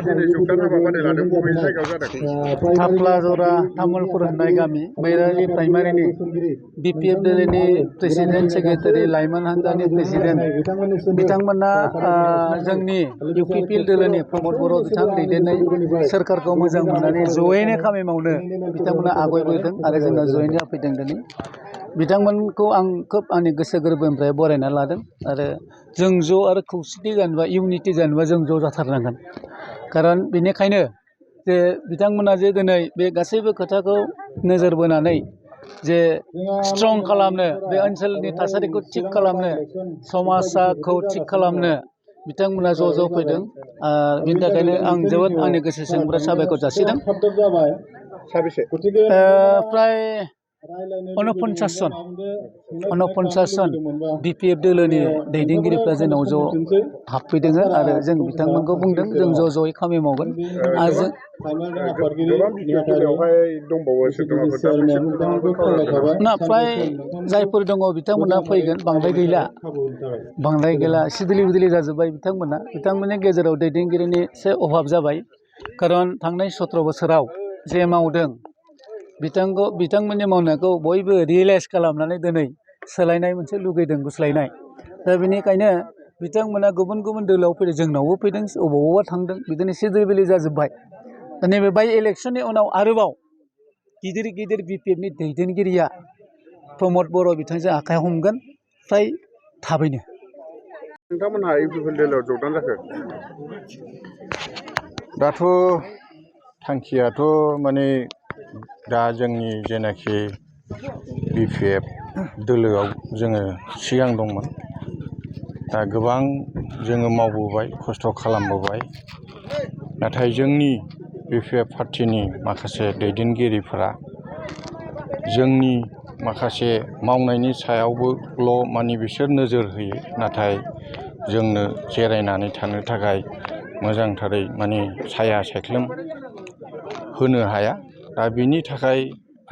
दिनै जौगान हाबाफारि लादों बबे जायगायाव जादों? थाफ्ला जरा तामुलपुर होननाय गामि बैरालि प्राइमारिनि BPF दोलोनि प्रेसिडेन्ट सेक्रेटारि लाइमोन हान्जानि प्रेसिडेन्ट बिथांमोना जोंनि UPPL दोलोनि प्रमद बर' बिथां दैदेननाय सोरखारखौ मोजां मोननानै जयैनो खामानि मावनो बिथांमोना आवगायबोदों आरो जोंना जयैनो जाफैदों दिनै बिथांमोनखौ आं खोब आंनि गोसो गोरबोनिफ्राय बरायना लादों आरो जों ज' आरो खौसेथि जानोबा इउनिटि जानोबा जों ज' जाथारनांगोन खारन बेनिखायनो जे बिथांमोना जे दिनै बे गासैबो खोथाखौ नोजोर बोनानै जे स्ट्रं खालामनो बे ओनसोलनि थासारिखौ थिग खालामनो समाजखौ थिग खालामनो बिथांमोना ज' फैदों बिनि थाखायनो आं जोबोद आंनि गोसो सिंनिफ्राय साबायखर जासिदों प्राय 49 जन BPF दोलोनि दैदेनगिरिफ्रा जोंनाव ज' हाबफैदों आरो जों बिथांमोनखौ बुंदों जों ज'-ज'यै खामानि मावगोन आरो जों ना फ्राय जायफोर दङ बिथांमोना फैगोन बांद्राय गैला सिदिलि बिदिलि जाजोब्बाय बिथांमोननि गेजेराव दैदेनगिरिनि एसे अभाब जाबाय खारन थांनाय 17 बोसोराव जे मावदों बिथांमोननि मावनायखौ बयबो रियेलाइज खालामनानै दिनै सोलायनाय मोनसे लुगैदों गुस्लायनाय दा बेनिखायनो बिथांमोना गुबुन दोलोआव फैदों जोंनावबो फैदों अबावबा थांदों बिदिनो सिदिलि जाजोब्बाय दा नैबे बाय इलेक्सननि उनाव आरोबाव गिदिर BPFनि दैदेनगिरिया प्रमद बर' बिथांजों आखाइ हमगोन फ्राय थाबैनो नोंथांमोनहा UPPL दोलोआव जौगान जाखो दाथ' थांखियाथ' माने दा जोंनि जेनाखि BPF दोलोआव जोङो सिगां दंमोन दा गोबां जोङो मावबोबाय खस्थ' खालामबोबाय नाथाय जोंनि BPF पार्टिनि माखासे दैदेनगिरिफोरा जोंनि माखासे मावनायनि सायावबोल' माने बिसोर नोजोर होयो नाथाय जोंनो जिरायनानै थानो थाखाय मोजांथारै माने साया सायख्लुम होनो हाया दा बिनि थाखाय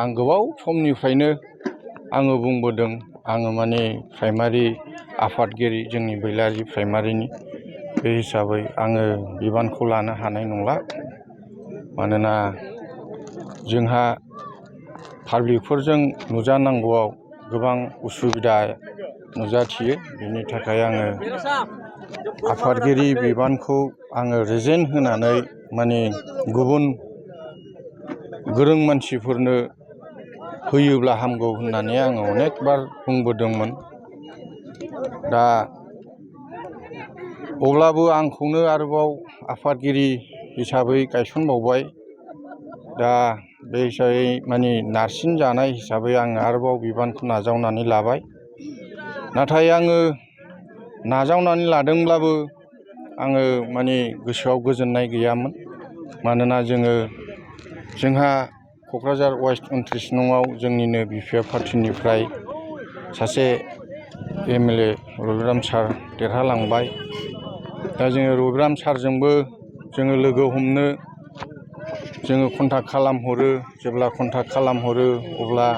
आं गोबाव समनिफ्रायनो आङो बुंबोदों आङो माने प्राइमारि आफादगिरि जोंनि बैलारि प्राइमारिनि बे हिसाबै आङो बिबानखौ लानो हानाय नंला मानोना जोंहा पाब्लिकफोरजों नुजानांगौआव गोबां उसुबिदा नुजाथियो बिनि थाखाय आङो आफादगिरि बिबानखौ आङो रिजेन होनानै माने गुबुन गोरों मानसिफोरनो होयोब्ला हामगौ होननानै आङो अनेक बार बुंबोदोंमोन दा अब्लाबो आंखौनो आरोबाव आफादगिरि हिसाबै गायसनबावबाय दा बे हिसाबै माने नारसिन जानाय हिसाबै आङो आरोबाव बिबानखौ नाजावनानै लाबाय नाथाय आङो नाजावनानै लादोंब्लाबो आङो माने गोसोआव गोजोननाय गैयामोन मानोना जोंहा क'क्राझार वेस्ट 29 नंआव जोंनिनो BPF पार्टिनिफ्राय सासे MLA रबिराम सार देरहालांबाय दा जोङो रबिराम सारजोंबो जोङो लोगो हमनो जोङो कन्टाक्ट खालामहरो जेब्ला कन्टाक्ट खालामहरो अब्ला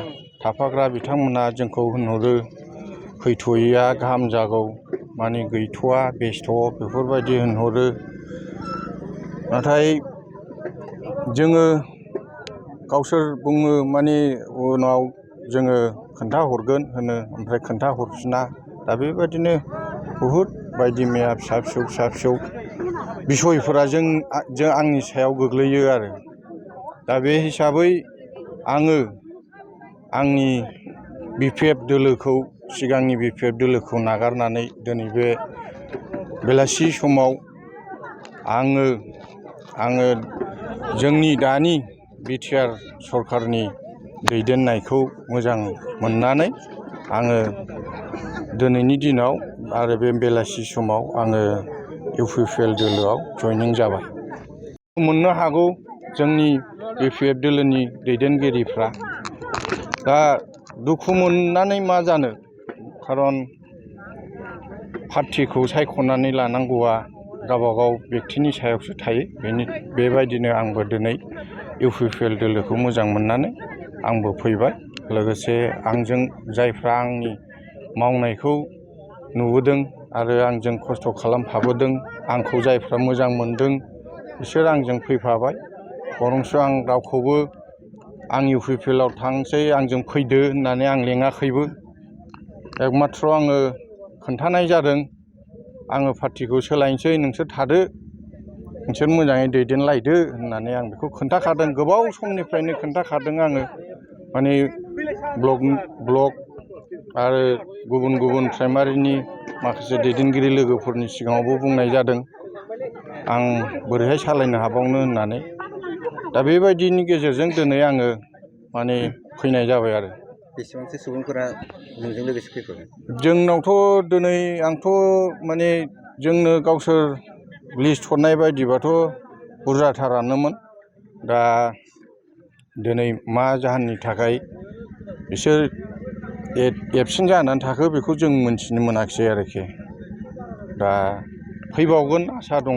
थाफाग्रा बिथांमोना जोंखौ होनहरो फैथ'यैया गाहाम जागौ माने गैथ'वा बेस्थ' बेफोरबायदि होनहरो नाथाय जोङो गावसोर बुङो माने उनाव जोङो खोन्थाहरगोन होनो ओमफ्राय खोन्थाहरफिना दा बेबायदिनो बहुद बायदि मैया फिसा फिसौ बिसयफोरा आंनि सायाव गोग्लैयो आरो दा बे हिसाबै आङो आंनि BPF दोलोखौ सिगांनि BPF दोलोखौ नागारनानै दिनै बे बेलासि समाव आङो जोंनि दानि BTR सरकारनि दैदेननायखौ मोजां मोननानै आङो दिनैनि दिनाव आरो बे बेलासि समाव आङो UPPL दोलोआव जयनिं जाबाय मोननो हागौ जोंनि BPF दोलोनि दैदेनगिरिफ्रा दा दुखु मोननानै मा जानो खारन पार्टिखौ सायख'नानै लानांगौआ गावबागाव बेक्तिनि सायावसो थायो बेबायदिनो आंबो दिनै UPPL दोलोखौ मोजां मोननानै आंबो फैबाय लोगोसे आंजों जायफ्रा आंनि मावनायखौ नुबोदों आरो आंजों खस्थ' खालामफाबोदों आंखौ जायफ्रा मोजां मोनदों बिसोर आंजों फैफाबाय बरंसो आं रावखौबो आं UPPL आव थांसै आंजों फैदो होननानै आं लेङाखैबो एकमाथ्र आङो खोन्थानाय जादों आङो पार्टिखौ सोलायनोसै नोंसोर थादो नोंसोर मोजाङै दैदेनलायदो होननानै आं बेखौ खोन्थाखादों गोबाव समनिफ्रायनो खोन्थाखादों आङो माने ब्लक आरो गुबुन प्राइमारिनि माखासे दैदेनगिरि लोगोफोरनि सिगाङावबो बुंनाय जादों आं बोरैहाय सालायनो हाबावनो होननानै दा बेबायदिनि गेजेरजों दिनै आङो माने फैनाय जाबाय आरो बेसेबांसो सुबुंफोरा नोंजों लोगोसे फैफागोन जोंनावथ' दिनै आंथ' माने जोंनो गावसोर लिस्ट हरनाय बायदिबाथ' बुरजाथारानोमोन दा दिनै मा जाहोननि थाखाय बिसोर एबसेन्ट जानानै थाखो बेखौ जों मोनथिनो मोनाखिसै आरोखि दा फैबावगोन आसा दङ